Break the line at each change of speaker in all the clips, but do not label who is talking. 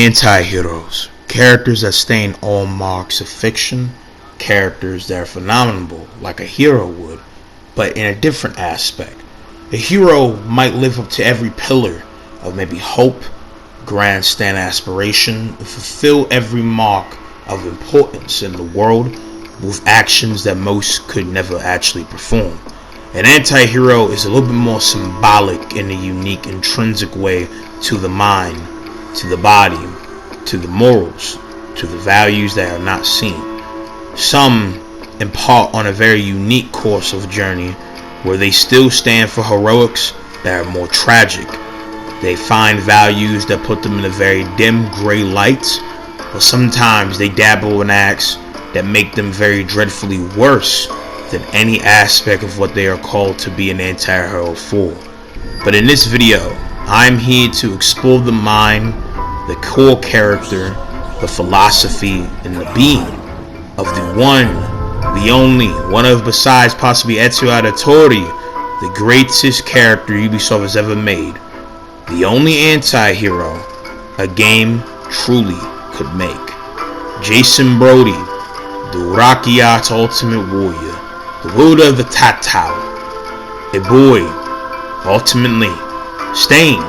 Anti-heroes, characters that stain all marks of fiction, characters that are phenomenal like a hero would, but in a different aspect. A hero might live up to every pillar of maybe hope, grandstand aspiration, and fulfill every mark of importance in the world with actions that most could never actually perform. An anti-hero is a little bit more symbolic in a unique, intrinsic way to the mind, to the body, to the morals, to the values that are not seen. Some embark on a very unique course of journey where they still stand for heroics that are more tragic. They find values that put them in a very dim gray light, or sometimes they dabble in acts that make them very dreadfully worse than any aspect of what they are called to be an anti-hero for. But in this video, I'm here to explore the mind, the core character, the philosophy, and the being of the one, the only, one of besides possibly Ezio Auditore, the greatest character Ubisoft has ever made, the only anti-hero a game truly could make. Jason Brody, the Rakiat's ultimate warrior, the wielder of the Tatao, a boy ultimately stained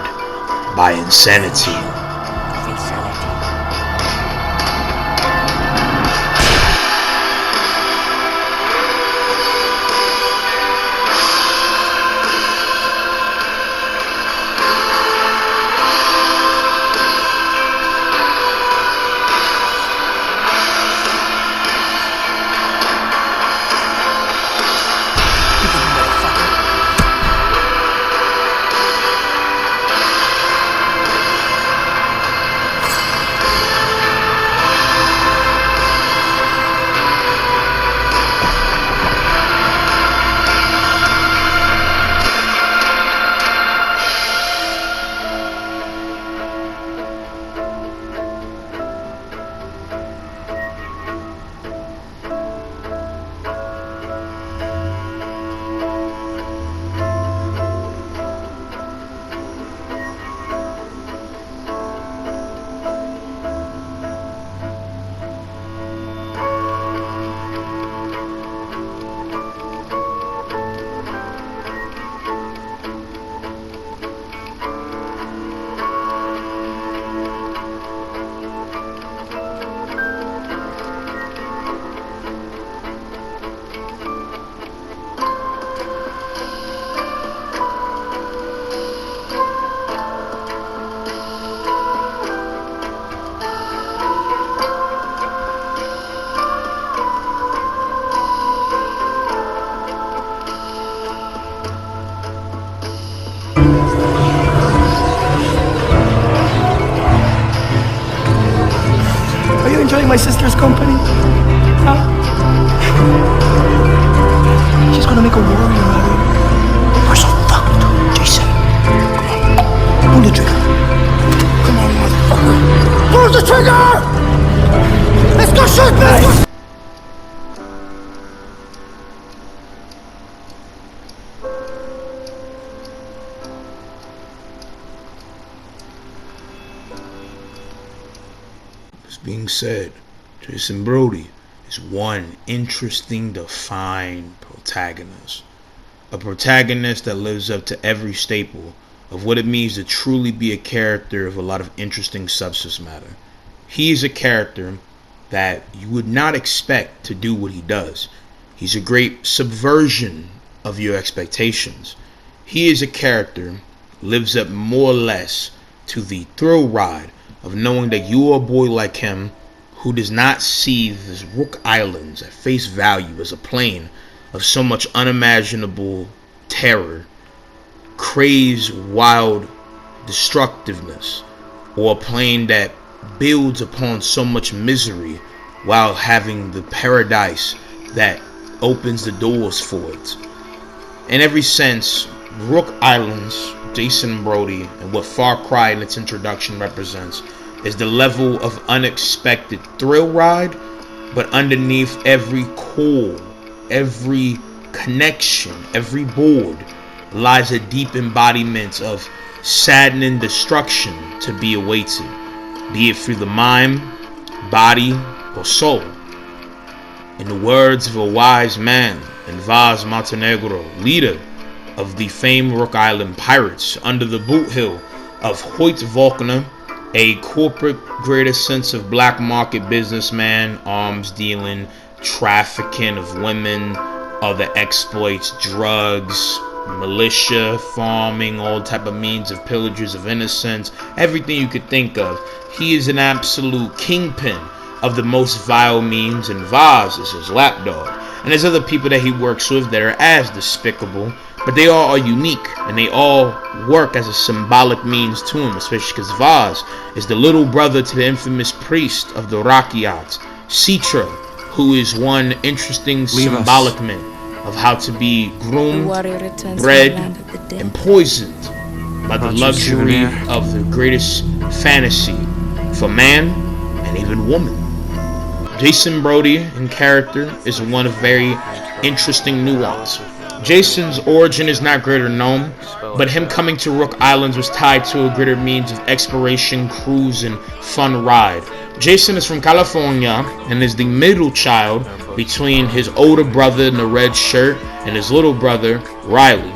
by insanity.
Enjoying my sister's company? Huh? She's gonna make a warrior out of you. We're so fucked, Jason. Come on. Pull the trigger. Come on, motherfucker. Pull the trigger! Let's go shoot me!
Being said, Jason Brody is one interesting, defined protagonist. A protagonist that lives up to every staple of what it means to truly be a character of a lot of interesting substance matter. He is a character that you would not expect to do what he does. He's a great subversion of your expectations. He is a character lives up more or less to the thrill ride of knowing that you are a boy like him who does not see this Rook Islands at face value as a plane of so much unimaginable terror, crazed, wild destructiveness, or a plane that builds upon so much misery while having the paradise that opens the doors for it. In every sense, Rook Islands, Jason Brody, and what Far Cry in its introduction represents is the level of unexpected thrill ride, but underneath every core, every connection, every board lies a deep embodiment of saddening destruction to be awaited. be it through the mind, body, or soul. In the words of a wise man and Vaas Montenegro, leader of the famed Rook Island Pirates, under the boot heel of Hoyt Volkner, a corporate greater sense of black market businessman, arms dealing, trafficking of women, other exploits, drugs, militia, farming, all type of means of pillages of innocence, everything you could think of. He is an absolute kingpin of the most vile means, and Vaas is his lapdog. And there's other people that he works with that are as despicable, but they all are unique, and they all work as a symbolic means to him, especially because Vaas is the little brother to the infamous priest of the Rakyat, Citra, who is one interesting symbolic man of how to be groomed, bred, and poisoned by the luxury of the greatest fantasy for man and even woman. Jason Brody in character is one of very interesting nuance. Jason's origin is not greater known, but him coming to Rook Islands was tied to a greater means of exploration, cruise, and fun ride. Jason is from California and is the middle child between his older brother in the red shirt and his little brother, Riley.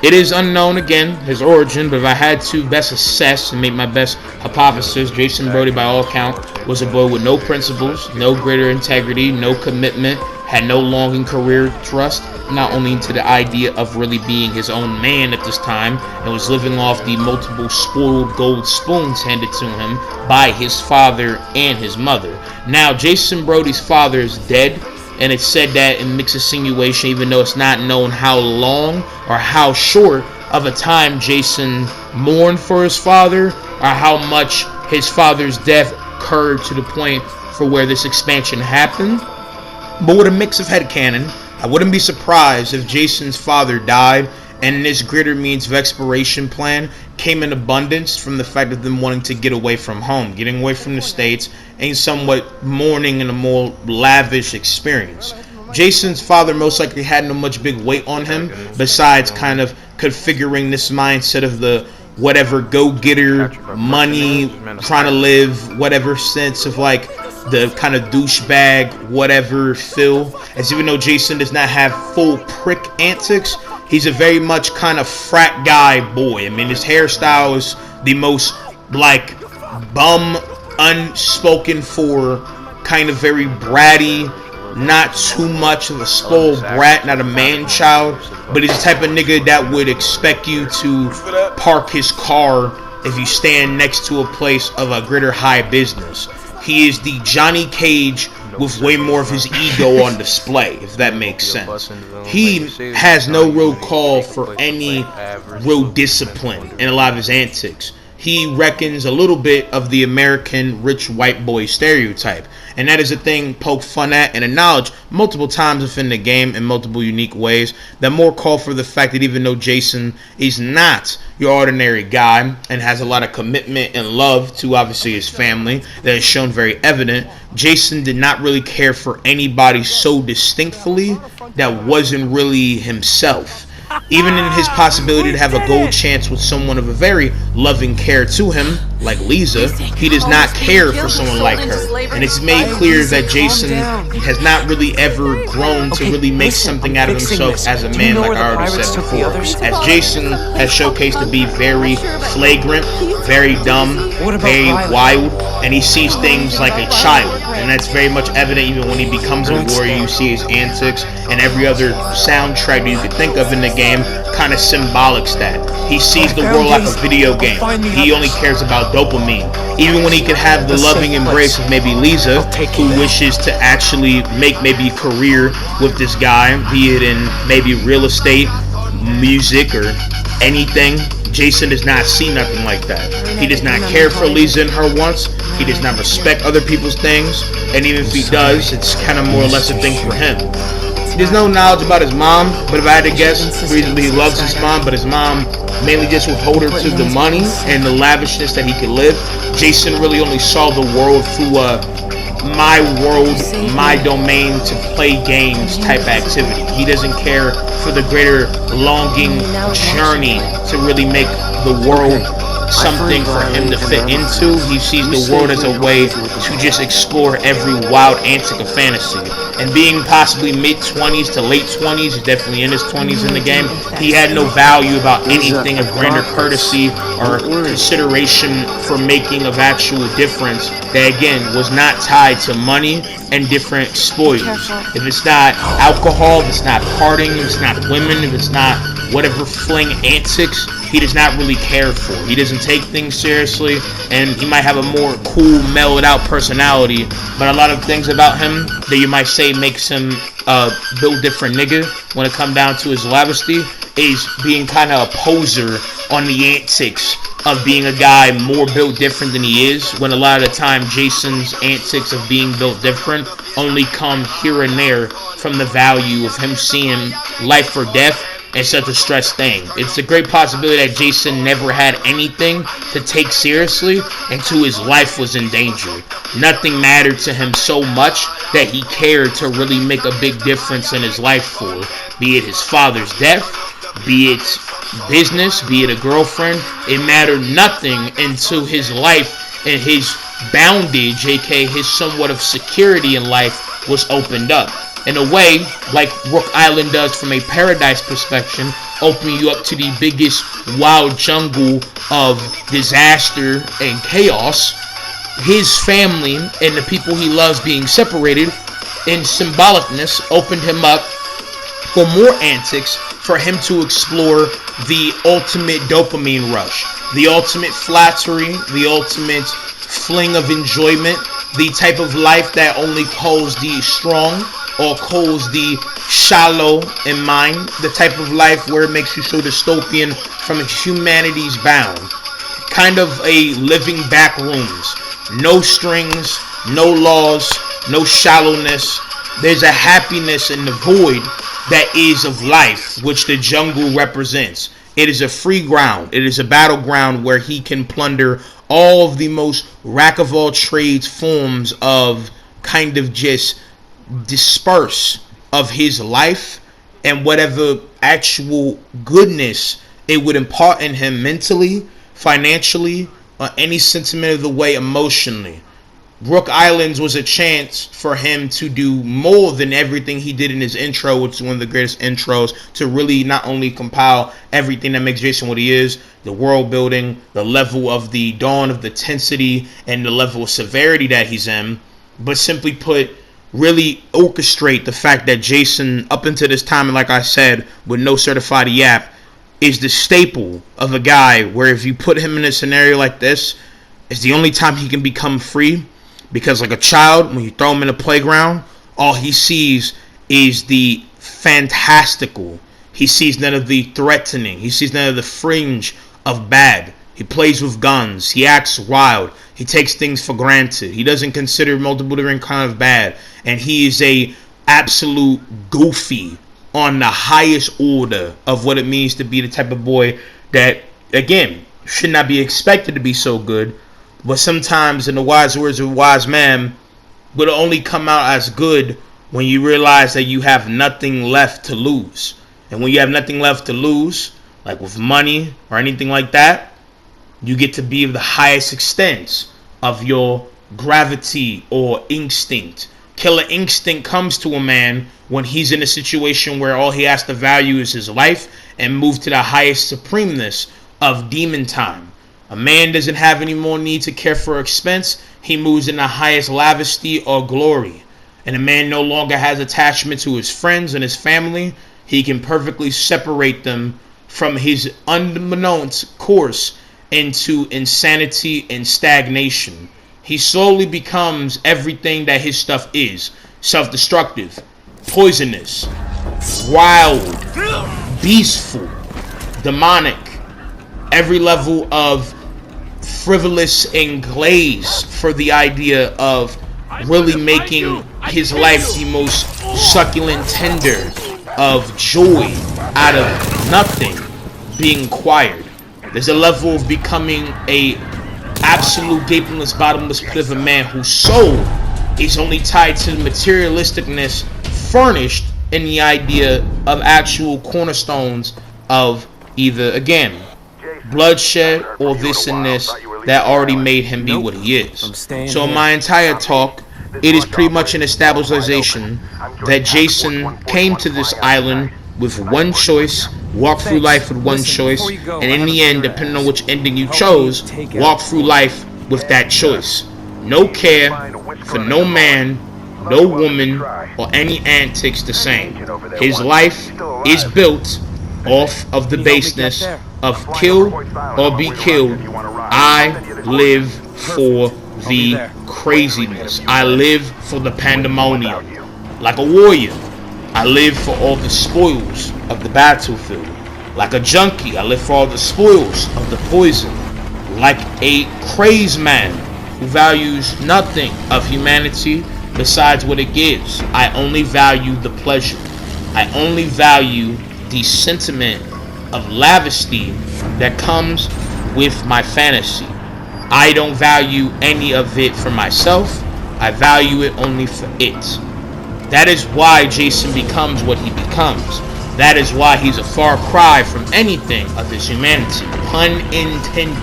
It is unknown, again, his origin, but if I had to best assess and make my best hypothesis, Jason Brody, by all account, was a boy with no principles, no greater integrity, no commitment, had no long career thrust, not only into the idea of really being his own man at this time, and was living off the multiple spoiled gold spoons handed to him by his father and his mother. Now, Jason Brody's father is dead, and it's said that in mixed insinuation, even though it's not known how long or how short of a time Jason mourned for his father, or how much his father's death occurred to the point for where this expansion happened. But with a mix of headcanon, I wouldn't be surprised if Jason's father died, and this greater means of exploration plan came in abundance from the fact of them wanting to get away from home, getting away from the States, and somewhat mourning in a more lavish experience. Jason's father most likely had no much big weight on him, besides kind of configuring this mindset of the whatever go-getter, money, trying to live, whatever sense of like the kind of douchebag, whatever feel. As even though Jason does not have full prick antics, he's a very much kind of frat guy boy. I mean, his hairstyle is the most like bum, unspoken for, kind of very bratty, not too much of a spoiled brat, not a man child, but he's the type of nigga that would expect you to park his car if you stand next to a place of a greater high business. He is the Johnny Cage with way more of his ego on display, if that makes sense. He has no real call for any real discipline in a lot of his antics. He reckons a little bit of the American rich white boy stereotype, and that is a thing poked fun at and acknowledged multiple times within the game in multiple unique ways that more call for the fact that even though Jason is not your ordinary guy and has a lot of commitment and love to obviously his family that is shown very evident, Jason did not really care for anybody so distinctly that wasn't really himself. Even in his possibility to have a gold chance with someone of a very loving care to him, like Lisa, he does not care for someone like her. And it's made clear that Jason has not really ever grown to really make something out of himself as a man, like I already said before. As Jason has showcased to be very flagrant, very dumb, very wild, and he sees things like a child. And that's very much evident even when he becomes a warrior. You see his antics, and every other soundtrack that you could think of in the game kind of symbolics that. He sees the world like a video game. He only cares about dopamine. Even when he could have the loving embrace of maybe Lisa, who wishes to actually make maybe a career with this guy, be it in maybe real estate, music, or anything, Jason does not see nothing like that. He does not care for Lisa and her wants. He does not respect other people's things. And even if he does, it's kind of more or less a thing for him. There's no knowledge about his mom, but if I had to guess, reasonably he loves his mom, but his mom mainly just would hold her to the money and the lavishness that he could live. Jason really only saw the world through a my world, my domain to play games type activity. He doesn't care for the greater longing journey to really make the world something for him to fit into. He sees the world as a way to just explore every wild antic of fantasy. And being possibly mid-20s to late 20s, he's definitely in his 20s in the game, he had no value about anything of grander courtesy or consideration for making of actual difference that, again, was not tied to money and different spoils. If it's not alcohol, if it's not partying, if it's not women, if it's not whatever fling antics, he does not really care for. He doesn't take things seriously, and he might have a more cool, mellowed out personality, but a lot of things about him that you might say makes him a built different nigga when it comes down to his lavesty is being kind of a poser on the antics of being a guy more built different than he is, when a lot of the time Jason's antics of being built different only come here and there from the value of him seeing life or death as such a stressed thing. It's a great possibility that Jason never had anything to take seriously until his life was in danger. Nothing mattered to him so much that he cared to really make a big difference in his life for, be it his father's death, be it business, be it a girlfriend. It mattered nothing until his life and his boundage, aka his somewhat of security in life, was opened up. In a way, like Rook Island does from a paradise perspective, opening you up to the biggest wild jungle of disaster and chaos. His family and the people he loves being separated in symbolicness opened him up for more antics, for him to explore the ultimate dopamine rush, the ultimate flattery, the ultimate fling of enjoyment, the type of life that only calls the strong or calls the shallow in mind, the type of life where it makes you so dystopian from humanity's bound. Kind of a living back rooms. No strings, no laws, no shallowness. There's a happiness in the void that is of life, which the jungle represents. It is a free ground. It is a battleground where he can plunder all of the most rack of all trades forms of kind of just disperse of his life and whatever actual goodness it would impart in him mentally, financially, or any sentiment of the way emotionally. Rook Islands was a chance for him to do more than everything he did in his intro, which is one of the greatest intros, to really not only compile everything that makes Jason what he is, the world building, the level of the dawn of the tensity, and the level of severity that he's in, but simply put, really orchestrate the fact that Jason, up until this time, and like I said, with no certified yap, is the staple of a guy where if you put him in a scenario like this, it's the only time he can become free. Because like a child, when you throw him in a playground, all he sees is the fantastical. He sees none of the threatening. He sees none of the fringe of bad. He plays with guns. He acts wild. He takes things for granted. He doesn't consider multiple different kinds of bad. And he is a absolute goofy on the highest order of what it means to be the type of boy that, again, should not be expected to be so good. But sometimes, in the wise words of a wise man, will only come out as good when you realize that you have nothing left to lose. And when you have nothing left to lose, like with money or anything like that, you get to be of the highest extent of your gravity or instinct. Killer instinct comes to a man when he's in a situation where all he has to value is his life and move to the highest supremeness of demon time. A man doesn't have any more need to care for expense. He moves in the highest lavishty or glory. And a man no longer has attachment to his friends and his family. He can perfectly separate them from his unbeknownst course into insanity and stagnation. He slowly becomes everything that his stuff is. Self-destructive, poisonous, wild, beastful, demonic, every level of frivolous and glaze for the idea of really making his life the most succulent tender of joy out of nothing being acquired. There's a level of becoming a absolute gapingless, bottomless pit of a man whose soul is only tied to the materialisticness furnished in the idea of actual cornerstones of either, again, bloodshed, or this and this that already made him be what he is. So in my entire talk, it is pretty much an establishment that Jason came to this island with one choice, walked through life with one choice, and in the end, depending on which ending you chose, walked through life with that choice. No care for no man, no woman, or any antics the same. His life is built off of the baseness of kill or be killed. I live for the craziness. I live for the pandemonium. Like a warrior, I live for all the spoils of the battlefield. Like a junkie, I live for all the spoils of the poison. Like a crazed man who values nothing of humanity besides what it gives. I only value the pleasure. I only value the sentiment of lavishly that comes with my fantasy. I don't value any of it for myself. I value it only for it. That is why Jason becomes what he becomes. That is why he's a far cry from anything of his humanity. Pun intended.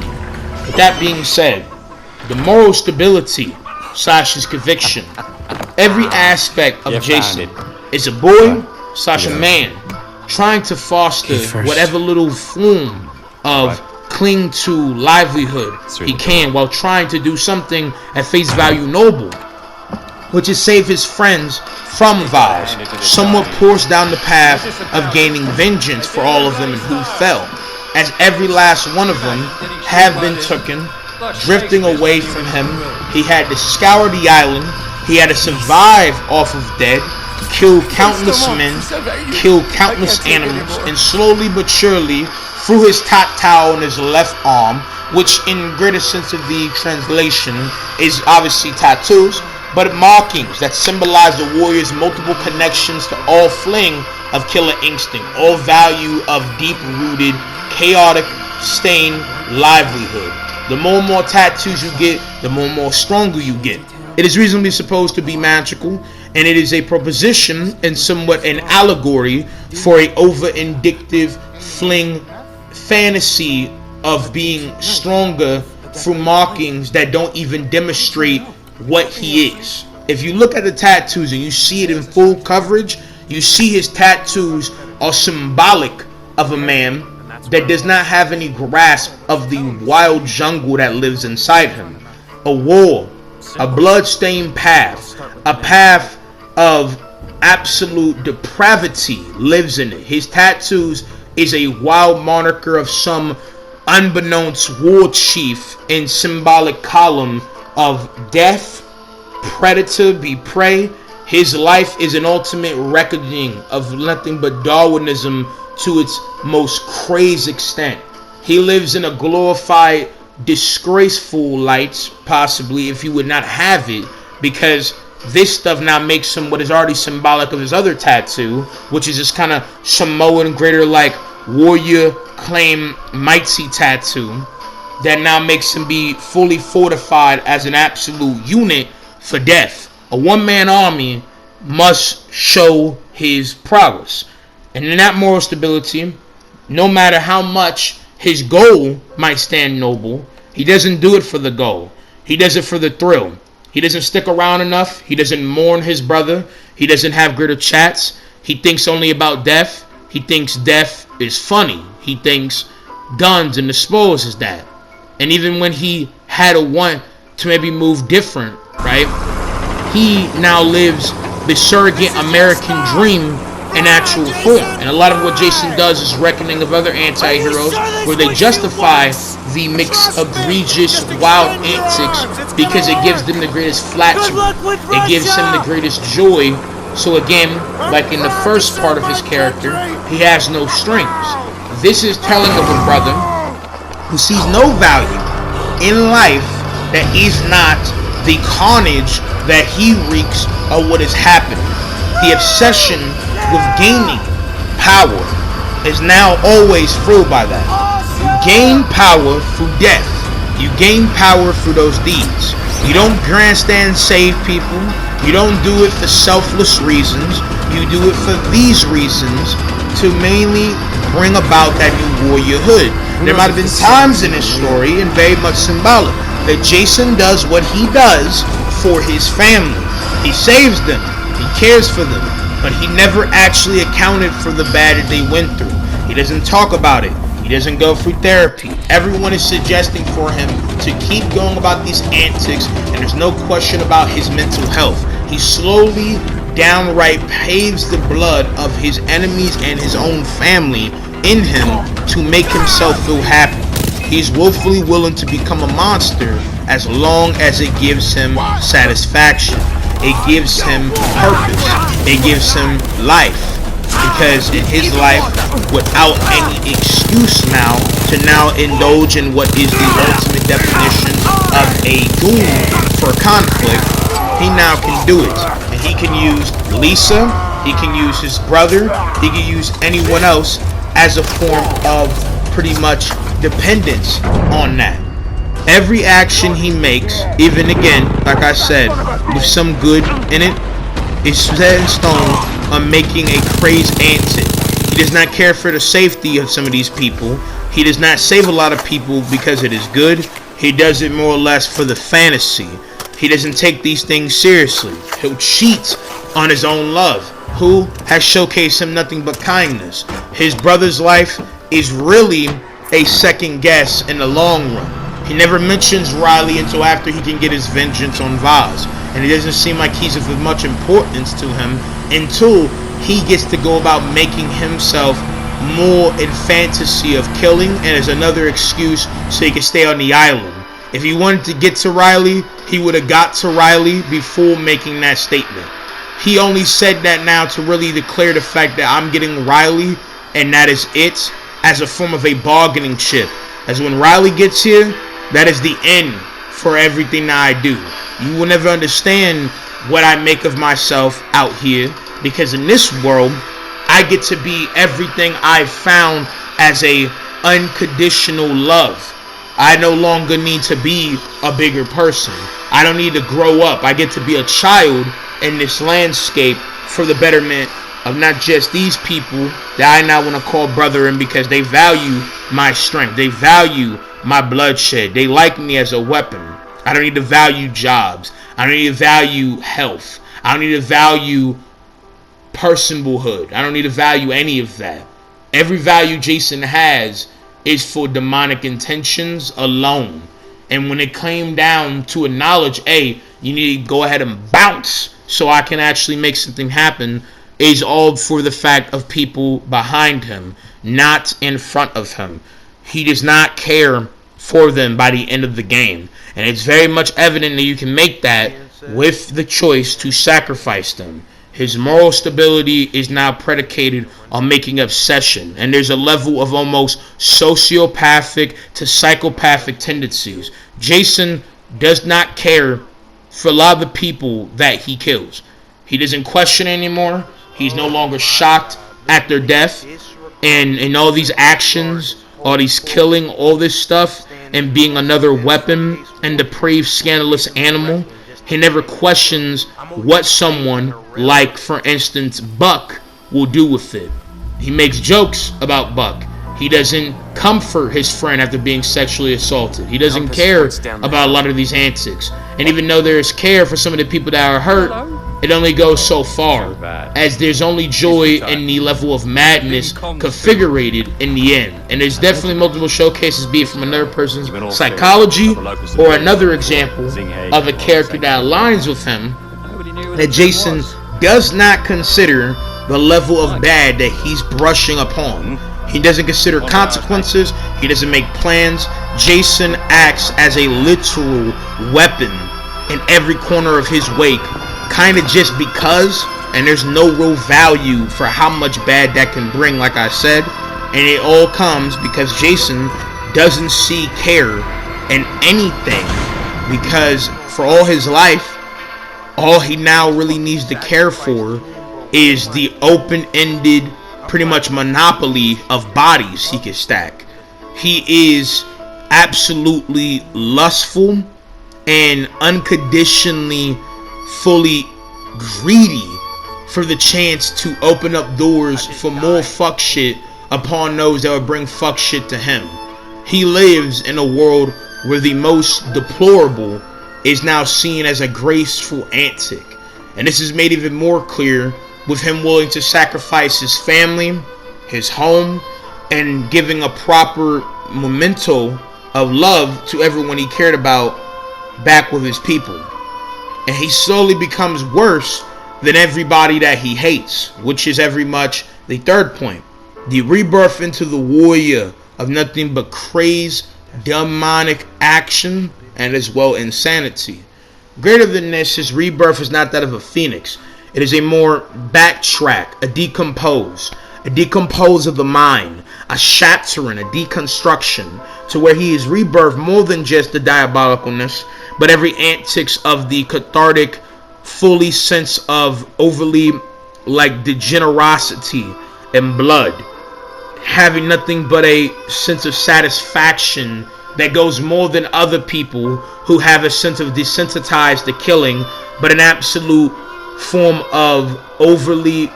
With that being said, the moral stability / his conviction, every aspect of Jason is a boy / a man trying to foster whatever little form of cling to livelihood he can while trying to do something at face value noble, which is save his friends from Vaas, somewhat forced down the path of gaining vengeance for all of them who fell, as every last one of them have been taken, drifting away from him. He had to scour the island, he had to survive off of dead, kill countless men, kill countless animals, and slowly but surely, through his tattoo on his left arm, which in greater sense of the translation is obviously tattoos, but markings that symbolize the warrior's multiple connections to all fling of killer instinct, all value of deep-rooted, chaotic, stained livelihood. The more and more tattoos you get, the more and more stronger you get. It is reasonably supposed to be magical, and it is a proposition and somewhat an allegory for a over-indictive fling fantasy of being stronger through markings that don't even demonstrate what he is. If you look at the tattoos and you see it in full coverage, you see his tattoos are symbolic of a man that does not have any grasp of the wild jungle that lives inside him. A war, a blood-stained path, a path of absolute depravity lives in it. His tattoos is a wild moniker of some unbeknownst war chief in symbolic column of death, predator be prey. His life is an ultimate reckoning of nothing but Darwinism to its most crazed extent. He lives in a glorified, disgraceful light, possibly, if he would not have it, because this stuff now makes him what is already symbolic of his other tattoo, which is this kind of Samoan, greater like warrior claim mighty tattoo that now makes him be fully fortified as an absolute unit for death. A one-man army must show his prowess. And in that moral stability, no matter how much his goal might stand noble, he doesn't do it for the goal. He does it for the thrill. He doesn't stick around enough. He doesn't mourn his brother. He doesn't have greater chats. He thinks only about death. He thinks death is funny. He thinks guns and the spoils is that. And even when he had a want to maybe move different, right? He now lives the surrogate American dream in actual form. And a lot of what Jason does is reckoning of other anti-heroes where they justify the mix of egregious wild antics because it gives them the greatest flattery. It gives him the greatest joy. So again, like in the first part of his character, he has no strings. This is telling of a brother who sees no value in life that is not the carnage that he wreaks of what has happened. The obsession with gaining power is now always fueled by that. You gain power through death. You gain power through those deeds. You don't grandstand save people. You don't do it for selfless reasons. You do it for these reasons to mainly bring about that new warriorhood. There might have been times in his story, and very much symbolic, that Jason does what he does for his family. He saves them, he cares for them, but he never actually accounted for the bad that they went through. He doesn't talk about it. He doesn't go through therapy. Everyone is suggesting for him to keep going about these antics, and there's no question about his mental health. He slowly, downright paves the blood of his enemies and his own family in him to make himself feel happy. He's willfully willing to become a monster as long as it gives him satisfaction. It gives him purpose. It gives him life. Because in his life, without any excuse now to now indulge in what is the ultimate definition of a doom for conflict, he now can do it. And he can use Lisa, he can use his brother, he can use anyone else as a form of pretty much dependence on that. Every action he makes, even again, like I said, with some good in it, is set in stone on making a crazed antic. He does not care for the safety of some of these people. He does not save a lot of people because it is good. He does it more or less for the fantasy. He doesn't take these things seriously. He'll cheat on his own love. Who has showcased him nothing but kindness? His brother's life is really a second guess in the long run. He never mentions Riley until after he can get his vengeance on Vaas. And it doesn't seem like he's of much importance to him until he gets to go about making himself more in fantasy of killing, and as another excuse so he can stay on the island. If he wanted to get to Riley, he would have got to Riley before making that statement. He only said that now to really declare the fact that I'm getting Riley, and that is it, as a form of a bargaining chip. As when Riley gets here, that is the end for everything that I do. You will never understand what I make of myself out here, because in this world, I get to be everything I've found as a unconditional love. I no longer need to be a bigger person. I don't need to grow up. I get to be a child in this landscape for the betterment of not just these people that I now want to call brethren, because they value my strength. They value my bloodshed. They like me as a weapon. I don't need to value jobs. I don't need to value health. I don't need to value personhood. I don't need to value any of that. Every value Jason has is for demonic intentions alone. And when it came down to acknowledge, hey, you need to go ahead and bounce so I can actually make something happen, is all for the fact of people behind him, not in front of him. He does not care for them by the end of the game. And it's very much evident that you can make that with the choice to sacrifice them. His moral stability is now predicated on making obsession, and there's a level of almost sociopathic to psychopathic tendencies. Jason does not care for a lot of the people that he kills. He doesn't question anymore. He's no longer shocked at their death, and in all these actions, all these killing, all this stuff, and being another weapon and depraved, scandalous animal. He never questions what someone, like for instance Buck, will do with it. He makes jokes about Buck. He doesn't comfort his friend after being sexually assaulted. He doesn't care about a lot of these antics. And even though there is care for some of the people that are hurt, it only goes so far, as there's only joy in the level of madness configurated in the end. And there's definitely multiple showcases, be it from another person's psychology or another example of a character that aligns with him, that Jason does not consider the level of bad that he's brushing upon. He doesn't consider consequences. He doesn't make plans. Jason acts as a literal weapon in every corner of his wake, kind of just because, and there's no real value for how much bad that can bring, like I said. And it all comes because Jason doesn't see care in anything, because for all his life, all he now really needs to care for is the open-ended, pretty much monopoly of bodies he can stack. He is absolutely lustful and unconditionally fully greedy for the chance to open up doors for more fuck shit upon those that would bring fuck shit to him. He lives in a world where the most deplorable is now seen as a graceful antic. And this is made even more clear with him willing to sacrifice his family, his home, and giving a proper memento of love to everyone he cared about back with his people. And he slowly becomes worse than everybody that he hates, which is very much the third point. The rebirth into the warrior of nothing but craze, demonic action, and as well insanity. Greater than this, his rebirth is not that of a phoenix. It is a more backtrack, a decompose of the mind, a shattering, a deconstruction, to where he is rebirthed more than just the diabolicalness, but every antics of the cathartic, fully sense of overly like degenerosity and blood, having nothing but a sense of satisfaction that goes more than other people who have a sense of desensitized to killing, but an absolute form of overly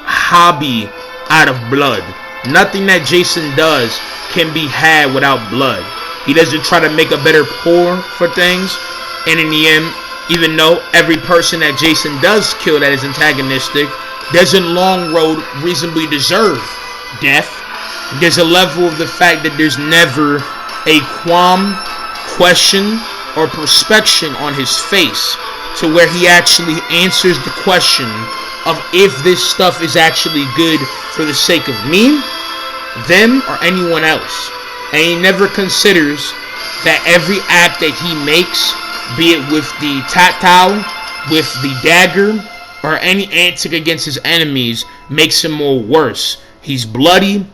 hobby out of blood. Nothing that Jason does can be had without blood. He doesn't try to make a better pour for things, and in the end, even though every person that Jason does kill that is antagonistic doesn't long road reasonably deserve death, there's a level of the fact that there's never a qualm, question, or perspection on his face, to where he actually answers the question of if this stuff is actually good for the sake of me, them, or anyone else. And he never considers that every act that he makes, be it with the tactile, with the dagger, or any antic against his enemies, makes him more worse. He's bloody.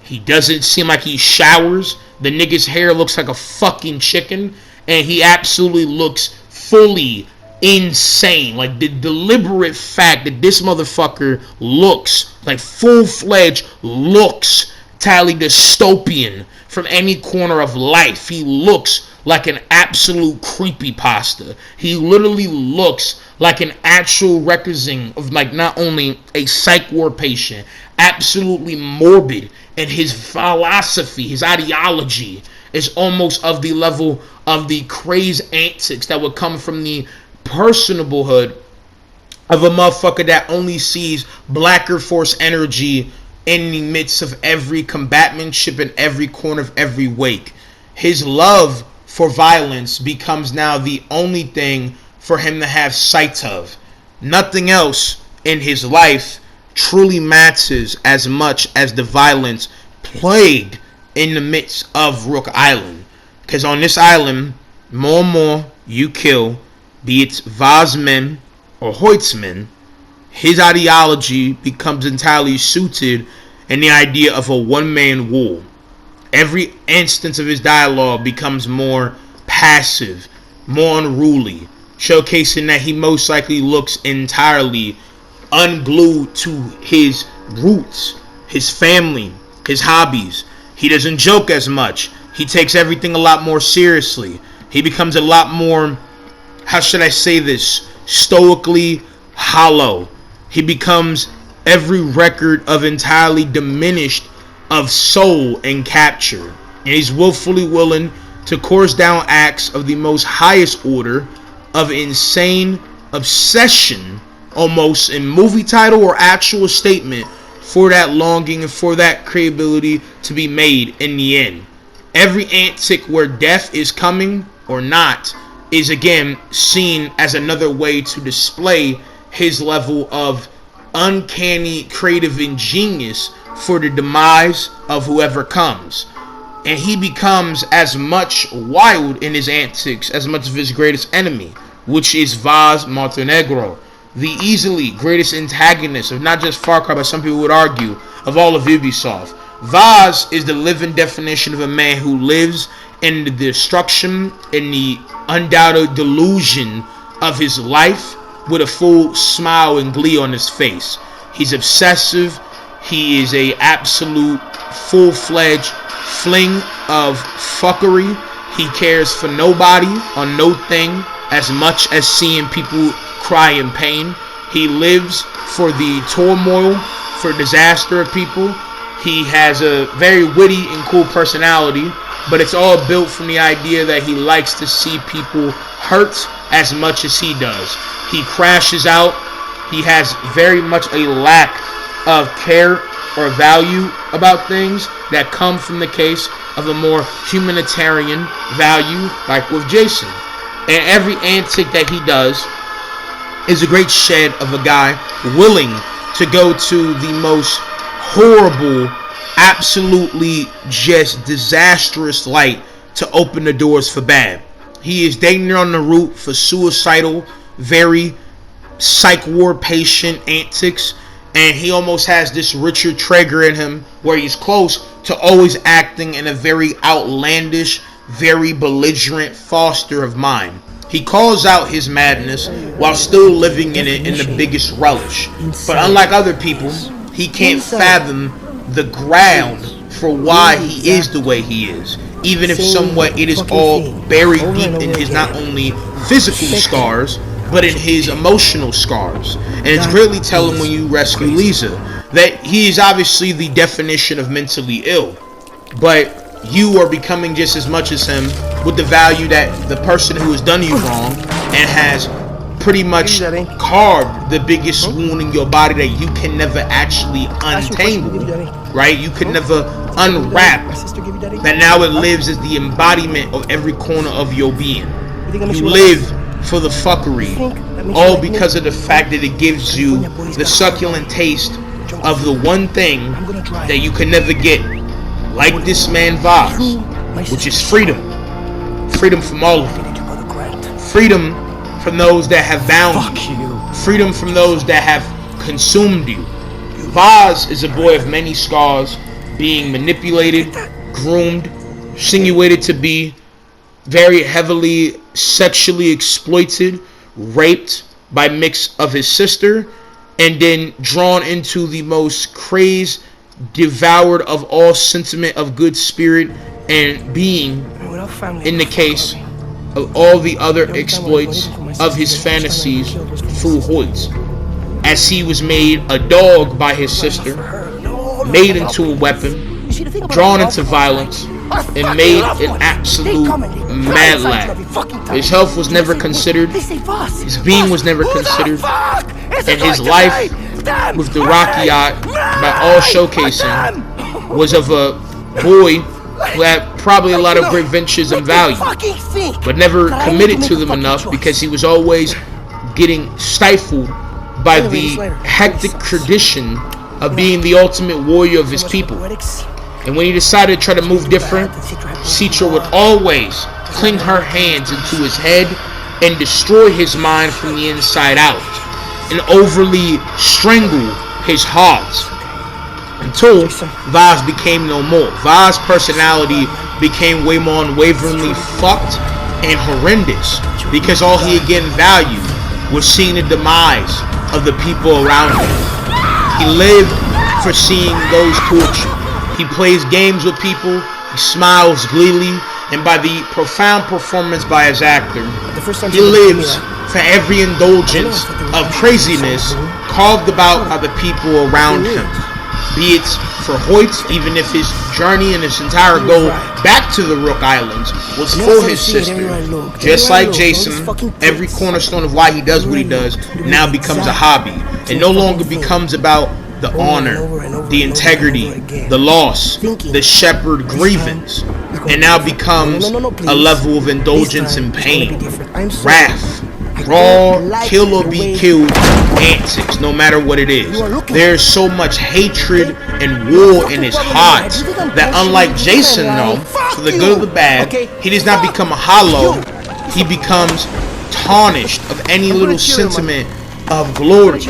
He doesn't seem like he showers. The nigga's hair looks like a fucking chicken. And he absolutely looks fully insane. Like the deliberate fact that this motherfucker looks like full-fledged looks totally dystopian from any corner of life. He looks like an absolute creepypasta. He literally looks like an actual representing of like not only a psych ward patient, absolutely morbid, and his philosophy, his ideology is almost of the level of the crazy antics that would come from the personablehood of a motherfucker that only sees blacker force energy in the midst of every combatantship in every corner of every wake. His love for violence becomes now the only thing for him to have sight of. Nothing else in his life truly matters as much as the violence plagued in the midst of Rook Island. Because on this island, more and more you kill, be it Vaas men or Hoyt's men, his ideology becomes entirely suited in the idea of a one-man war. Every instance of his dialogue becomes more passive, more unruly, showcasing that he most likely looks entirely unglued to his roots, his family, his hobbies. He doesn't joke as much. He takes everything a lot more seriously. He becomes a lot more, how should I say this, stoically hollow. He becomes every record of entirely diminished of soul and capture. And he's willfully willing to course down acts of the most highest order of insane obsession, almost in movie title or actual statement, for that longing and for that credibility to be made in the end. Every antic where death is coming or not is again seen as another way to display his level of uncanny creative ingenious for the demise of whoever comes. And he becomes as much wild in his antics as much of his greatest enemy, which is Vaas Montenegro, the easily greatest antagonist of not just Far Cry, but some people would argue of all of Ubisoft. Vaas is the living definition of a man who lives in the destruction, in the undoubted delusion of his life, with a full smile and glee on his face. He's obsessive. He is a absolute full-fledged fling of fuckery. He cares for nobody or no thing as much as seeing people cry in pain. He lives for the turmoil, for disaster of people. He has a very witty and cool personality, but it's all built from the idea that he likes to see people hurt as much as he does. He crashes out. He has very much a lack of care or value about things that come from the case of a more humanitarian value, like with Jason. And every antic that he does is a great shed of a guy willing to go to the most horrible, absolutely just disastrous light to open the doors for bad. He is dang near on the route for suicidal, very psych ward patient antics, and he almost has this Richard Traeger in him where he's close to always acting in a very outlandish, very belligerent foster of mind. He calls out his madness while still living in it in the biggest relish. But unlike other people, he can't fathom the ground for why he is the way he is. Even if somewhat it is all buried deep in his not only physical scars, but in his emotional scars. And it's greatly telling when you rescue Lisa that he is obviously the definition of mentally ill, but you are becoming just as much as him with the value that the person who has done you wrong and has pretty much carved the biggest wound in your body that you can never actually untangle, right? You could never unwrap, that now it lives as the embodiment of every corner of your being. You live for the fuckery, all because of the fact that it gives you the succulent taste of the one thing that you can never get, like this man Vaas, which is freedom. Freedom from all of it. Freedom from those that have bound you. Freedom from those that have consumed you. Vaas is a boy of many scars, being manipulated, groomed, insinuated to be very heavily sexually exploited, raped by mix of his sister, and then drawn into the most crazed, devoured of all sentiment of good spirit and being in the case of all the other exploits of his fantasies through Hoyts, as he was made a dog by his sister, made into a weapon, drawn into violence, and made an absolute mad lad. His health was never considered, his being was never considered, and his life with the Rocky Yacht, by all showcasing, was of a boy who had probably a lot of great ventures and value, but never committed to them enough because he was always getting stifled by the hectic tradition of being the ultimate warrior of his people. And when he decided to try to move different, Citra would always cling her hands into his head and destroy his mind from the inside out, and overly strangle his heart, until Vaas became no more. Vaas' personality became way more unwaveringly fucked and horrendous, because all he again valued was seeing the demise of the people around him. He lived for seeing those tortured. He plays games with people, he smiles gleefully, and by the profound performance by his actor, he lives for every indulgence of craziness carved about by the people around him. Be it for Hoyt, even if his journey and his entire goal back to the Rook Islands was for his sister. Just like Jason, every cornerstone of why he does what he does now becomes a hobby. It no longer becomes about the honor, the integrity, the loss, the shepherd grievance. It now becomes a level of indulgence and pain, wrath, raw, kill or be killed antics, no matter what it is. There's so much hatred and war in his heart that, unlike Jason, though, for the good or the bad, he does not become a hollow. He becomes tarnished of any little sentiment of glory.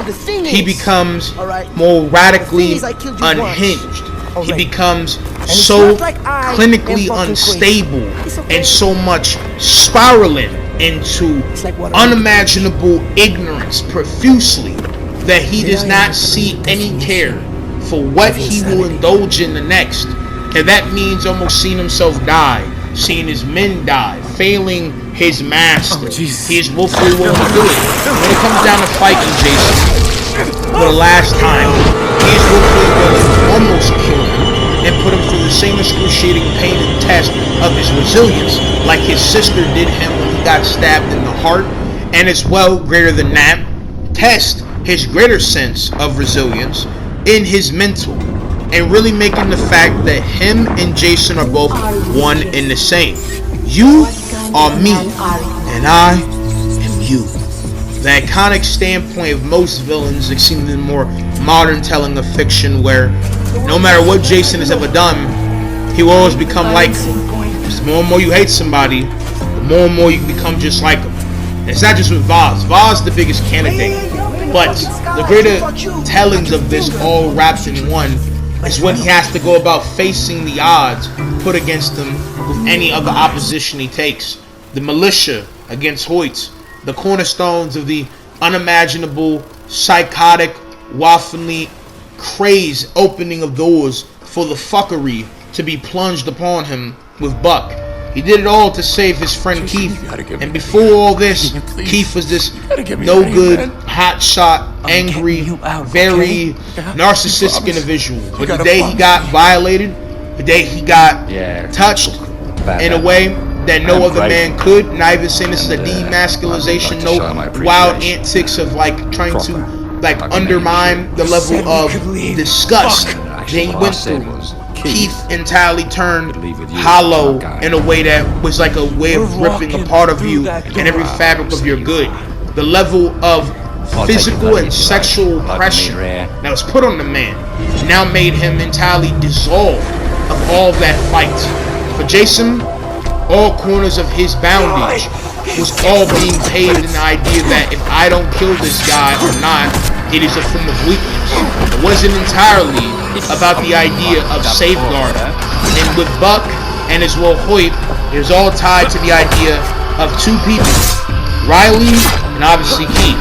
He becomes more radically unhinged. He becomes so clinically unstable and so much spiraling into unimaginable ignorance profusely that he does not see any care for what he will indulge in the next. And that means almost seeing himself die, seeing his men die, failing his master. He is willfully willing to do it. When it comes down to fighting Jason for the last time, he is willfully willing to almost kill him and put him through the same excruciating pain and test of his resilience, like his sister did him when he got stabbed in the heart, and as well, greater than that, test his greater sense of resilience in his mental, and really making the fact that him and Jason are both one and the same. You are me, and I am you. The iconic standpoint of most villains, exceeding the more modern telling of fiction, where no matter what Jason has ever done, he will always become like him. Because the more and more you hate somebody, the more and more you become just like him. And it's not just with Vaas. Vaas is the biggest candidate. But the greater tellings of this all wrapped in one is when he has to go about facing the odds put against him with any other opposition he takes. The militia against Hoyt, the cornerstones of the unimaginable, psychotic, waffly, crazed opening of doors for the fuckery to be plunged upon him with Buck. He did it all to save his friend Keith, and before all this, Keith was this no good, hotshot, angry, very narcissistic individual. But the day he got violated, the day he got touched in a way that no other man could, not even saying this is a demasculization, no wild antics of like trying to like undermine the level of disgust that he went through. Keith entirely turned hollow in a way that was like a way of ripping a part of you and every fabric of your good. The level of physical and sexual pressure that was put on the man now made him entirely dissolved of all that fight. For Jason, all corners of his boundage was all being paved in the idea that if I don't kill this guy or not, it is a form of weakness. It wasn't entirely about the idea of safeguard. And with Buck and as well Hoyt, it was all tied to the idea of two people, Riley and obviously Keith.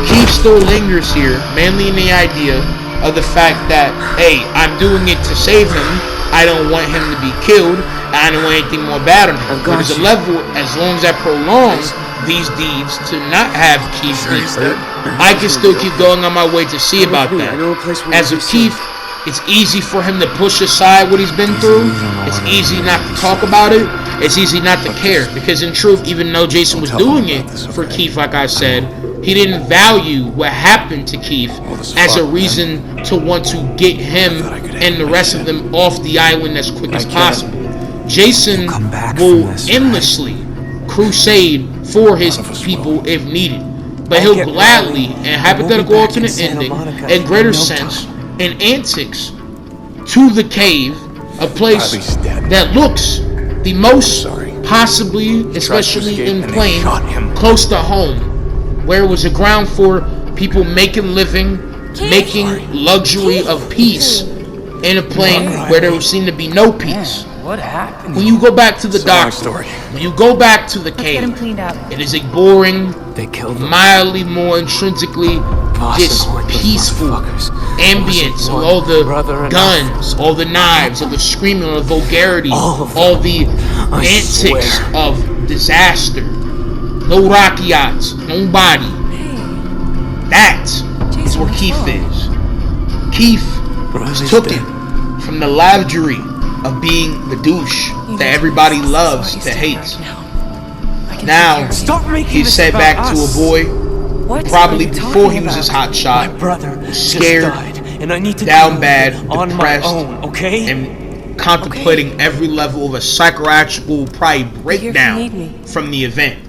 Keith still lingers here, mainly in the idea of the fact that, hey, I'm doing it to save him. I don't want him to be killed. I don't want anything more bad on him. But there's a level, as long as I prolong these deeds to not have Keith be hurt, I can still keep going on my way to see about that. As with Keith, it's easy for him to push aside what he's been through. It's easy not to talk about it. It's easy not to care. Because in truth, even though Jason was doing it for Keith, like I said, he didn't value what happened to Keith as a reason to want to get him and the rest of them off the island as quick as possible. Jason will endlessly crusade for his people if needed. But he'll gladly, in hypothetical alternate ending, in greater sense, in antics, to the cave, a place that looks the most possibly, especially in plane, close to home, where it was a ground for people making living, making luxury of peace, in a plane where there seemed to be no peace.
What happened?
When you go back to the doctor, when you go back to the cave, it is a boring, mildly more intrinsically just peaceful ambience of all the guns, all the knives, all the screaming, all the vulgarity, all the antics of disaster. No rocket yachts, nobody. That is where Keith is. Keith was taken from the luxury of being the douche that everybody loves to hate. Now he's set back to a boy probably before he was his hot shot, scared, down bad, depressed, and contemplating every level of a psychological probably breakdown from the event.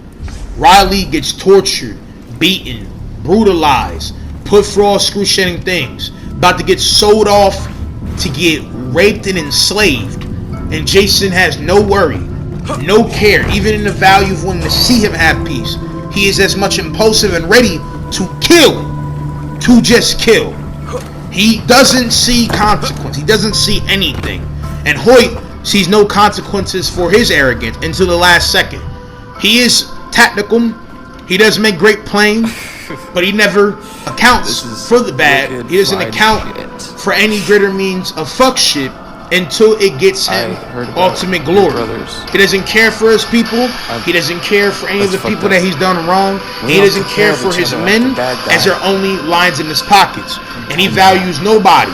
Riley gets tortured, beaten, brutalized, put through all excruciating things, about to get sold off to get raped and enslaved, and Jason has no worry, no care, even in the value of wanting to see him have peace. He is as much impulsive and ready to kill, to just kill. He doesn't see consequence. He doesn't see anything. And Hoyt sees no consequences for his arrogance until the last second. He is tactical. He does make great planes, but he never accounts for the bad. He doesn't account for any greater means of fuck shit until it gets him ultimate glory. He doesn't care for his people. He doesn't care for any of the people that he's done wrong. He doesn't care for his men as their only lines in his pockets. And he values nobody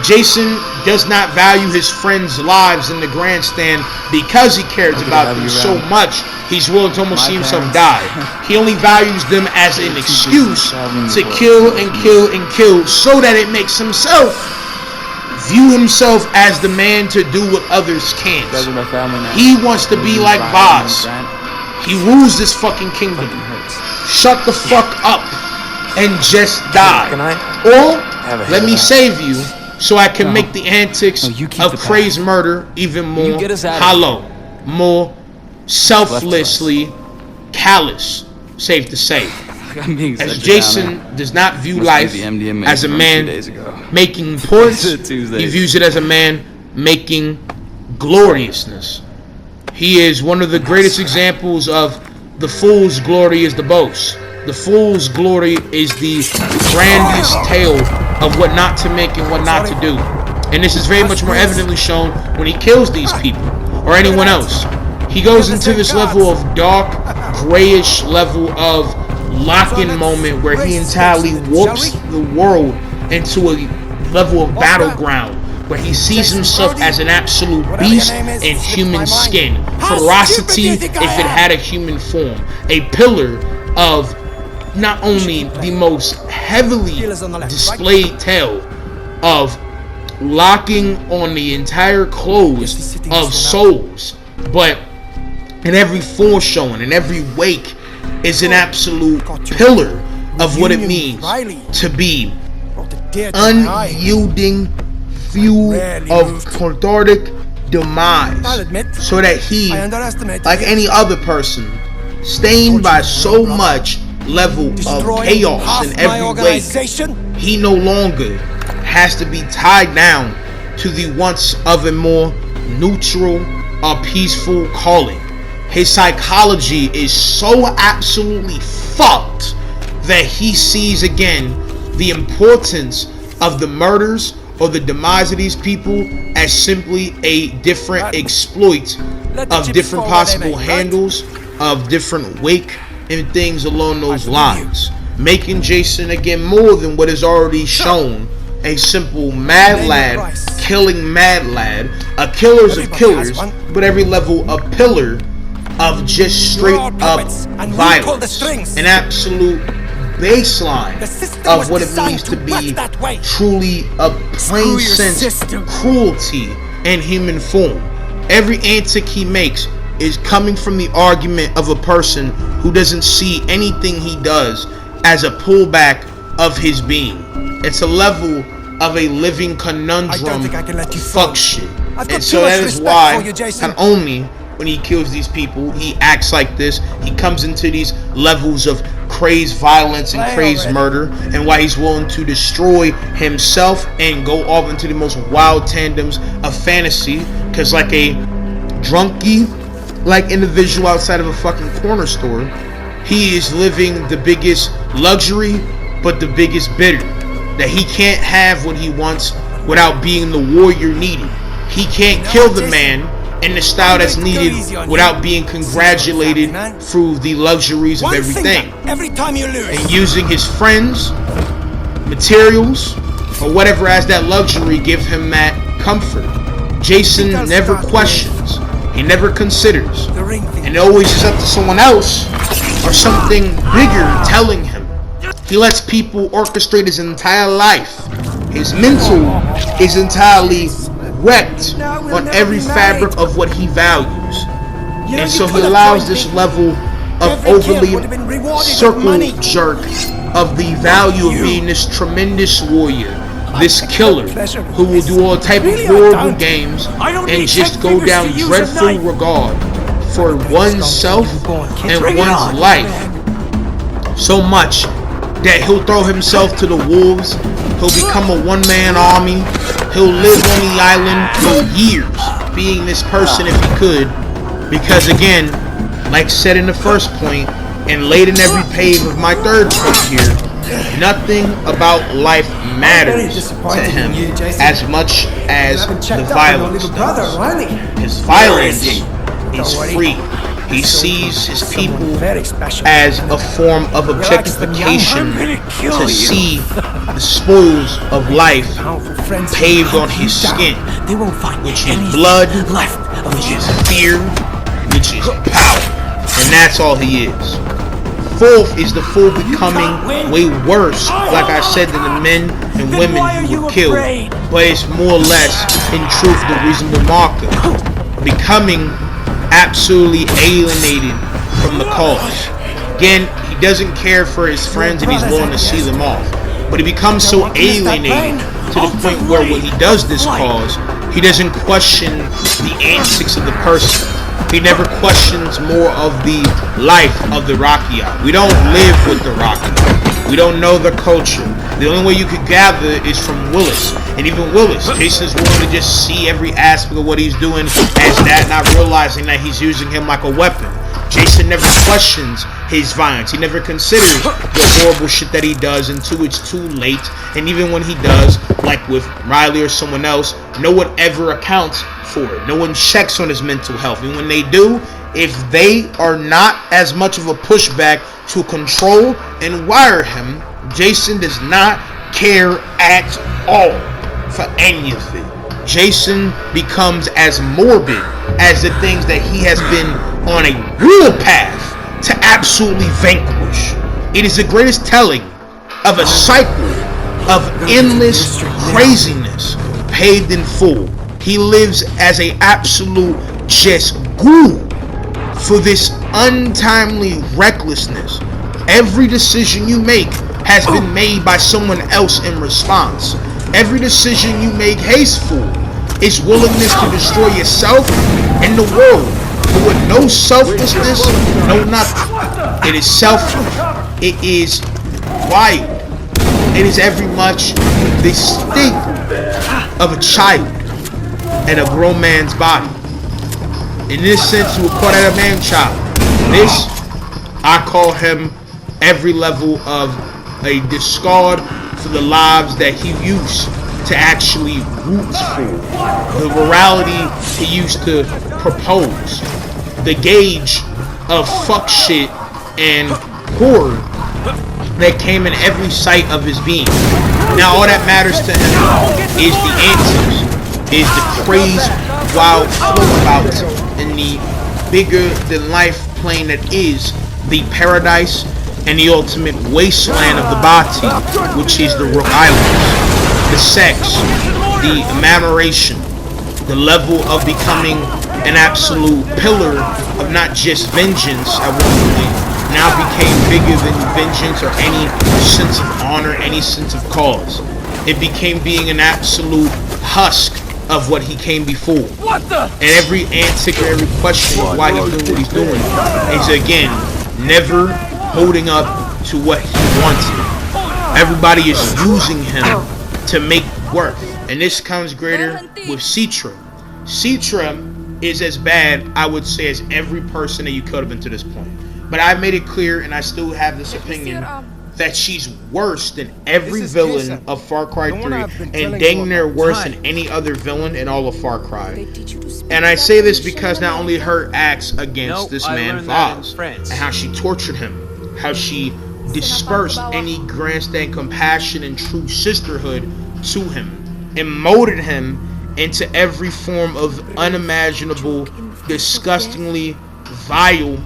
Jason does not value his friends' lives in the grandstand because he cares about them so much he's willing to almost see himself die. He only values them as an excuse to kill and kill and kill so that it makes himself view himself as the man to do what others can't. He wants to be like Vaas. He rules this fucking kingdom. Shut the fuck up and just die. Or let me save you so I can make the antics of crazed murder even more hollow, more selflessly callous, safe to say. As Jason does not view life as a man making points, he views it as a man making gloriousness. He is one of the greatest examples of the fool's glory is the boast. The fool's glory is the grandest tale of what not to make and what not to do. And this is very much more evidently shown when he kills these people or anyone else. He goes into this level of dark, grayish level of lock-in moment where he entirely warps the world into a level of battleground where he sees himself as an absolute beast in human skin. Ferocity if it had a human form. A pillar of not only the most heavily displayed tale of locking on the entire clothes of souls, but in every foreshowing, in every wake, is an absolute pillar of what it means to be unyielding fuel of cathartic demise, so that he, like any other person, stained by so much level of chaos in every way, he no longer has to be tied down to the once of a more neutral or peaceful calling. His psychology is so absolutely fucked that he sees again the importance of the murders or the demise of these people as simply a different exploit of different possible handles of different wake and things along those lines, making Jason again more than what is already shown, a simple mad lad killing mad lad, a killers of killers, but every level a pillar of just straight up violence, an absolute baseline of what it means to be truly a plain sense cruelty in human form. Every antic he makes is coming from the argument of a person who doesn't see anything he does as a pullback of his being. It's a level of a living conundrum of fuck shit. And so that is why not only when he kills these people he acts like this, he comes into these levels of crazed violence and crazed murder, and why he's willing to destroy himself and go off into the most wild tandems of fantasy, because like a drunky like individual outside of a fucking corner store, he is living the biggest luxury but the biggest bitter, that he can't have what he wants without being the warrior needed. He can't kill the man in the style that's needed without being congratulated through the luxuries of everything. And using his friends, materials, or whatever as that luxury give him that comfort. Jason never questions, he never considers, and it always is up to someone else or something bigger telling him. He lets people orchestrate his entire life. His mental is entirely wrecked on every fabric of what he values. And so he allows this level of overly circle jerk of the value of being this tremendous warrior, this killer who will do all type of horrible games and just go down dreadful regard for oneself and one's life, so much that he'll throw himself to the wolves. He'll become a one-man army. He'll live on the island for years being this person if he could, because again, like said in the first point and laid in every page of my third point here, nothing about life matters to him as much as the violence does. His violence is free. He sees his people
very special.
as a form of objectification to see the spoils of life paved on his skin, which is blood, which is fear, which is power, and that's all he is. Fourth is the full becoming, way worse, like I said, than the men and women who were killed, but it's more or less, in truth, the reasonable marker. Becoming absolutely alienated from the cause. Again, he doesn't care for his friends and he's willing to see them off. But he becomes so alienated to the point where when he does this cause, he doesn't question the antics of the person. He never questions more of the life of the Rakiya. We don't live with the Rakiya. We don't know the culture. The only way you could gather is from Willis. And even Willis, Jason's willing to just see every aspect of what he's doing as that, not realizing that he's using him like a weapon. Jason never questions his violence. He never considers the horrible shit that he does until it's too late. And even when he does, like with Riley or someone else, no one ever accounts for it. No one checks on his mental health. And when they do, if they are not as much of a pushback to control and wire him, Jason does not care at all for anything. Jason becomes as morbid as the things that he has been on a real path to absolutely vanquish. It is the greatest telling of a cycle of endless craziness paid in full. He lives as a absolute just ghoul for this untimely recklessness. Every decision you make has been made by someone else in response. Every decision you make hasteful is willingness to destroy yourself and the world. But with no selflessness, no nothing. It is selfish. It is wild. It is every much the stink of a child and a grown man's body. In this sense, you would call that a man-child. This, I call him every level of a discard for the lives that he used to actually root for, the morality he used to propose, the gauge of fuck shit and horror that came in every sight of his being. Now all that matters to him is the answers, is the crazed wild flow-about in the bigger than life plane that is the paradise and the ultimate wasteland of the Bati, which is the Rook Islands. The sex, the admiration, the level of becoming an absolute pillar of not just vengeance at one point, now became bigger than vengeance or any sense of honor, any sense of cause. It became being an absolute husk of what he came before. And every antic or every question of why he's doing what he's doing is, again, never holding up to what he wanted. Everybody is using him to make work. And this comes greater with Citra. Citra is as bad, I would say, as every person that you could have been to this point. But I made it clear, and I still have this opinion, that she's worse than every villain of Far Cry 3, and dang near worse than any other villain in all of Far Cry. And I say this because not only her acts against this man Vaas, and how she tortured him, how she dispersed any grandstand compassion and true sisterhood to him, and molded him into every form of unimaginable, disgustingly vile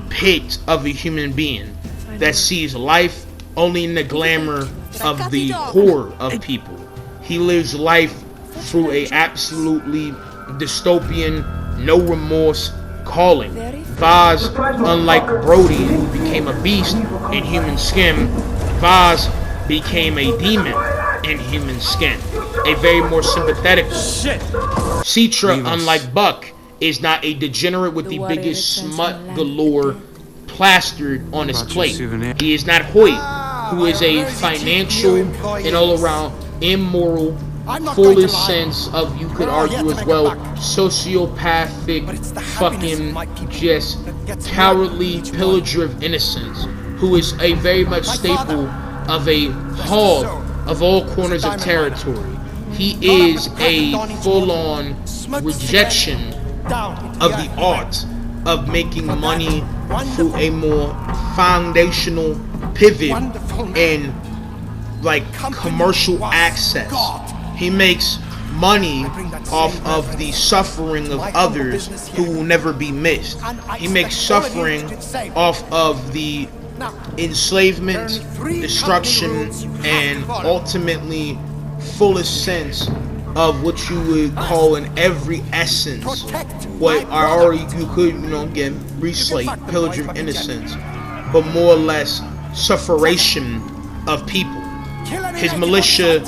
pit of a human being that sees life only in the glamour of the horror of people. He lives life through a absolutely dystopian, no remorse calling. Vaas, unlike Brody, who became a beast in human skin, Vaas became a demon in human skin. A very more sympathetic one. Citra, unlike Buck, is not a degenerate with the biggest smut galore plastered on his plate. He is not Hoyt, who is a financial and all-around immoral, fullest sense of, you could argue as well, sociopathic, fucking just cowardly pillager of innocence, who is a very much staple of a hog of all corners of territory. He is a full-on rejection of the art of making money through a more foundational pivot in like commercial access. He makes money off of the suffering of others who will never be missed. He makes suffering off of the enslavement, destruction, and ultimately fullest sense of what you would call in every essence what I already you could again reslate, pillage of innocence, but more or less sufferation of people. His militia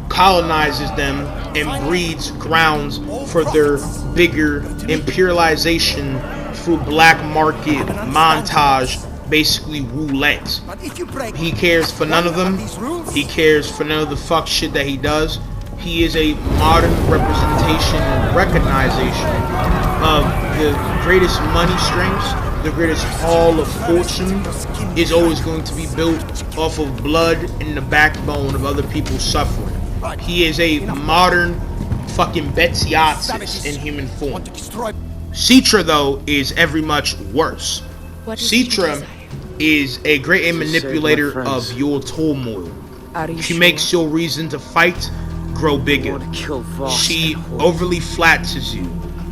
colonizes them and breeds grounds for their bigger imperialization through black market montage, basically roulette. He cares for none of them. He cares for none of the fuck shit that he does. He is a modern representation and recognition of the greatest money streams, the greatest hall of fortune is always going to be built off of blood and the backbone of other people's suffering. He is a modern fucking Betziatis in human form. Citra, though, is every much worse. Citra is a great manipulator of your turmoil. She makes your reason to fight grow bigger. She overly flatters you.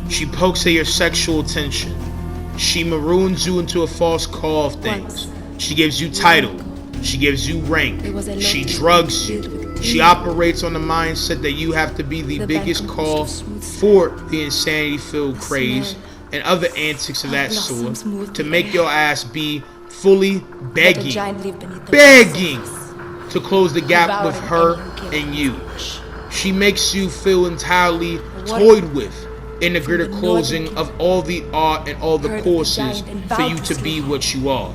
She pokes at your sexual tension. She maroons you into a false call of things. She gives you title. She gives you rank. She drugs you. She operates on the mindset that you have to be the biggest cause for the insanity-filled craze and other antics of that sort to make your ass be fully begging to close the gap with her and you. She makes you feel entirely toyed with in the greater closing of all the art and all the courses for you to be what you are.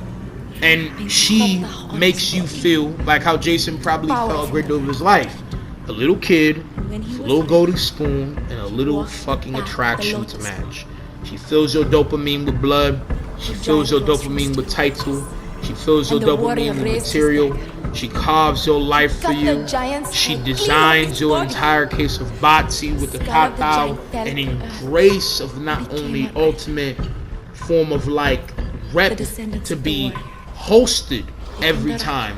And she makes you feel like how Jason probably felt a great deal of his life. A little kid, a little golden spoon, and a little fucking attraction to match. She fills your dopamine with blood. She fills your dopamine with title. She fills your dopamine with material. She carves your life for you. She designs your entire case of Batsy with the cacao and in grace of not only ultimate form of like rep to be hosted every time,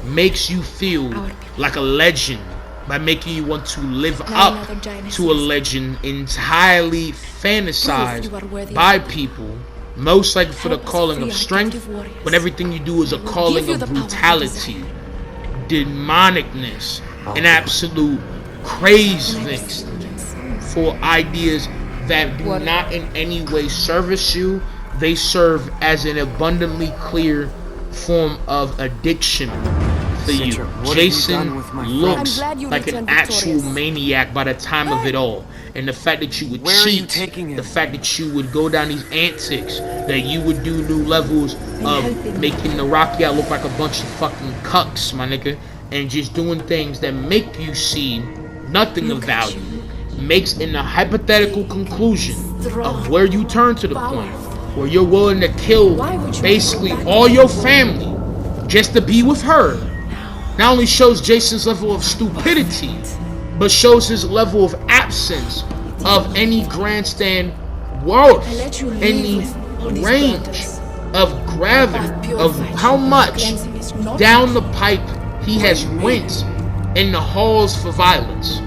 makes you feel like a legend by making you want to live up to a legend entirely fantasized by people, most likely for the calling of strength, but everything you do is a calling of brutality, demonicness, and absolute craziness for ideas that do not in any way service you. They serve as an abundantly clear form of addiction for you. Jason looks like an actual maniac by the time of it all. And the fact that you would cheat, the fact that you would go down these antics, that you would do new levels of making the Rocky out look like a bunch of fucking cucks, my nigga, and just doing things that make you see nothing of value, makes in a hypothetical conclusion of where you turn to the point where you're willing to kill basically all your family just to be with her, not only shows Jason's level of stupidity, but shows his level of absence of any grandstand worth, any range of gravity of how much down the pipe he has went in the halls for violence,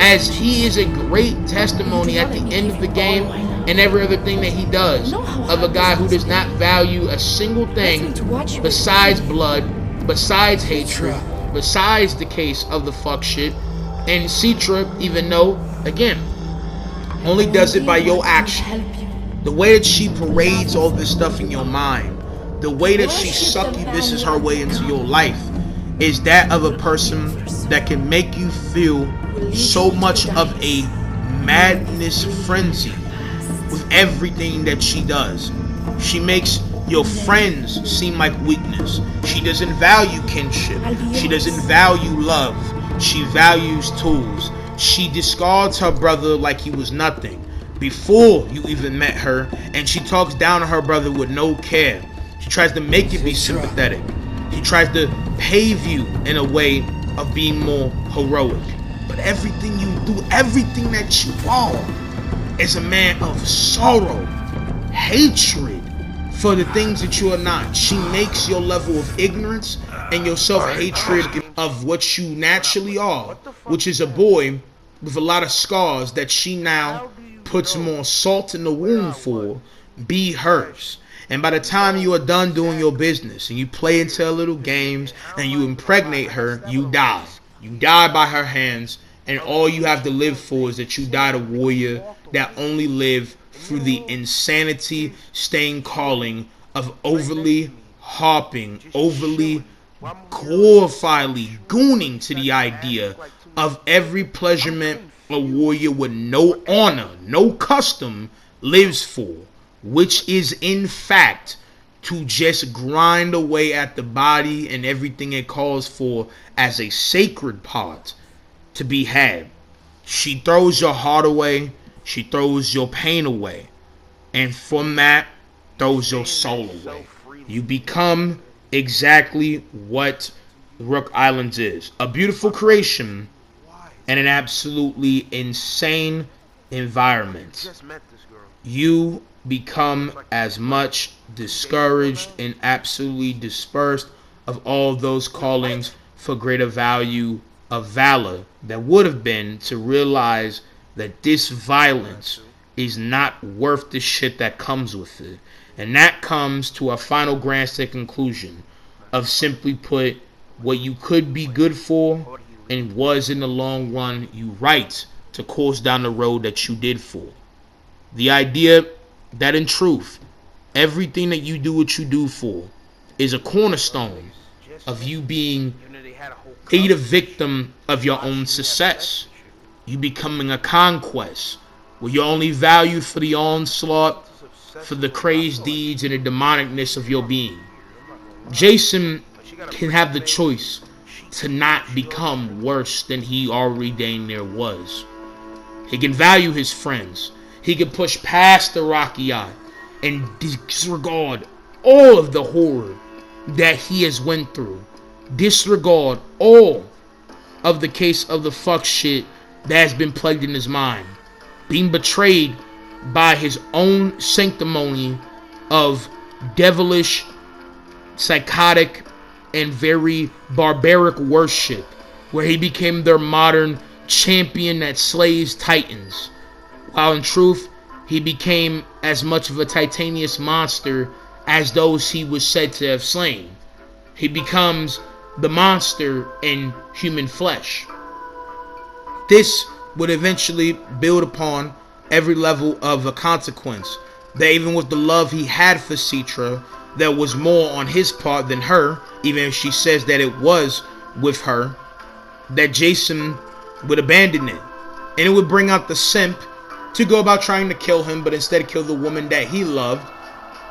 as he is a great testimony at the end of the game and every other thing that he does of a guy who does not value a single thing besides blood, besides hatred, besides the case of the fuck shit. And Citra, even though, again, only does it by your action. The way that she parades all this stuff in your mind, the way that she succubusses her way into your life, is that of a person that can make you feel so much of a madness frenzy with everything that she does. She makes your friends seem like weakness. She doesn't value kinship. She doesn't value love. She values tools. She discards her brother like he was nothing before you even met her, and she talks down to her brother with no care. She tries to make you be sympathetic. She tries to pave you in a way of being more heroic. But everything you do, everything that you are, is a man of sorrow. hatred for the things that you are not. She makes your level of ignorance and your self-hatred of what you naturally are, which is a boy with a lot of scars that she now puts more salt in the wound for, be hers. And by the time you are done doing your business and you play into her little games and you impregnate her, you die. You die by her hands, and all you have to live for is that you died a warrior that only lived through the insanity, staying calling of overly harping, overly glorifyingly gooning to the idea of every pleasurement a warrior with no honor, no custom lives for, which is in fact to just grind away at the body and everything it calls for as a sacred part to be had. She throws your heart away, she throws your pain away, and from that throws your soul away. You become exactly what Rook Islands is. A beautiful creation and an absolutely insane environment. You become as much discouraged and absolutely dispersed of all those callings for greater value of valor that would have been to realize that this violence is not worth the shit that comes with it. And that comes to a final grandstand conclusion of, simply put, what you could be good for and was in the long run you right to course down the road that you did for. The idea that in truth, everything that you do what you do for is a cornerstone of you being a victim of your own success. You becoming a conquest where you're only valued for the onslaught, for the crazed deeds and the demonicness of your being. Jason can have the choice to not become worse than he already dang near was. He can value his friends. He can push past the rocky eye and disregard all of the horror that he has went through. Disregard all of the case of the fuck shit that has been plagued in his mind. Being betrayed by his own sanctimony of devilish, psychotic, and very barbaric worship, where he became their modern champion that slays titans, while in truth he became as much of a titanious monster as those he was said to have slain. He becomes the monster in human flesh. This would eventually build upon every level of a consequence, that even with the love he had for Citra, there was more on his part than her, even if she says that it was with her, that Jason would abandon it. And it would bring out the simp to go about trying to kill him, but instead kill the woman that he loved,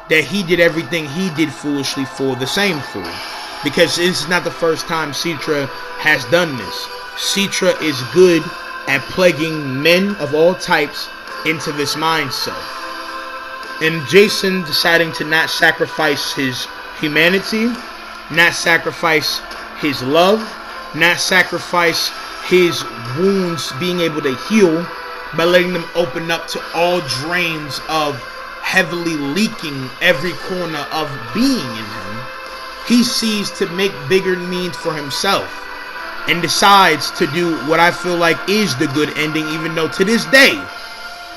that he did everything he did foolishly for the same fool. Because this is not the first time Citra has done this. Citra is good at plaguing men of all types into this mindset. And Jason deciding to not sacrifice his humanity, not sacrifice his love, not sacrifice his wounds being able to heal by letting them open up to all drains of heavily leaking every corner of being in him. He sees to make bigger needs for himself and decides to do what I feel like is the good ending, even though to this day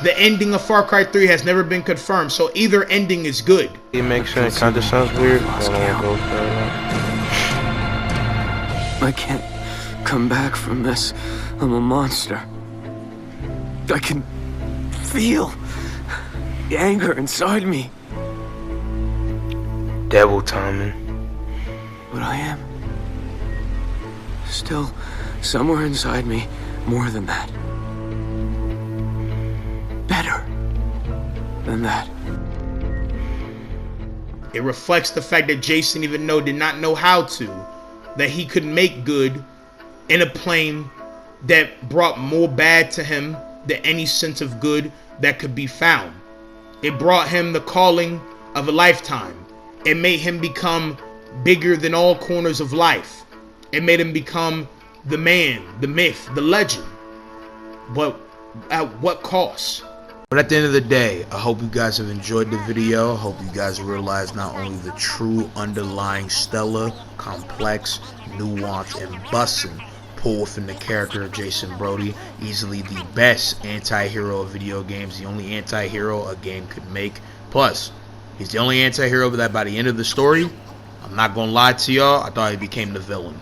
the ending of Far Cry 3 has never been confirmed, so either ending is good.
It makes sense. It kind of sounds weird.
I can't come back from this. I'm a monster. I can feel the anger inside me.
Devil timing.
But I am still somewhere inside me more than that. Better than that.
It reflects the fact that Jason even did not know how to, that he could make good in a plane that brought more bad to him than any sense of good that could be found. It brought him the calling of a lifetime. It made him become bigger than all corners of life. It made him become the man, the myth, the legend. But at what cost? But at the end of the day, I hope you guys have enjoyed the video. I hope you guys realize not only the true underlying stellar, complex, nuanced, and bussin' pull within the character of Jason Brody, easily the best anti-hero of video games, the only anti-hero a game could make. Plus, he's the only anti-hero that by the end of the story, I'm not gonna lie to y'all, I thought he became the villain.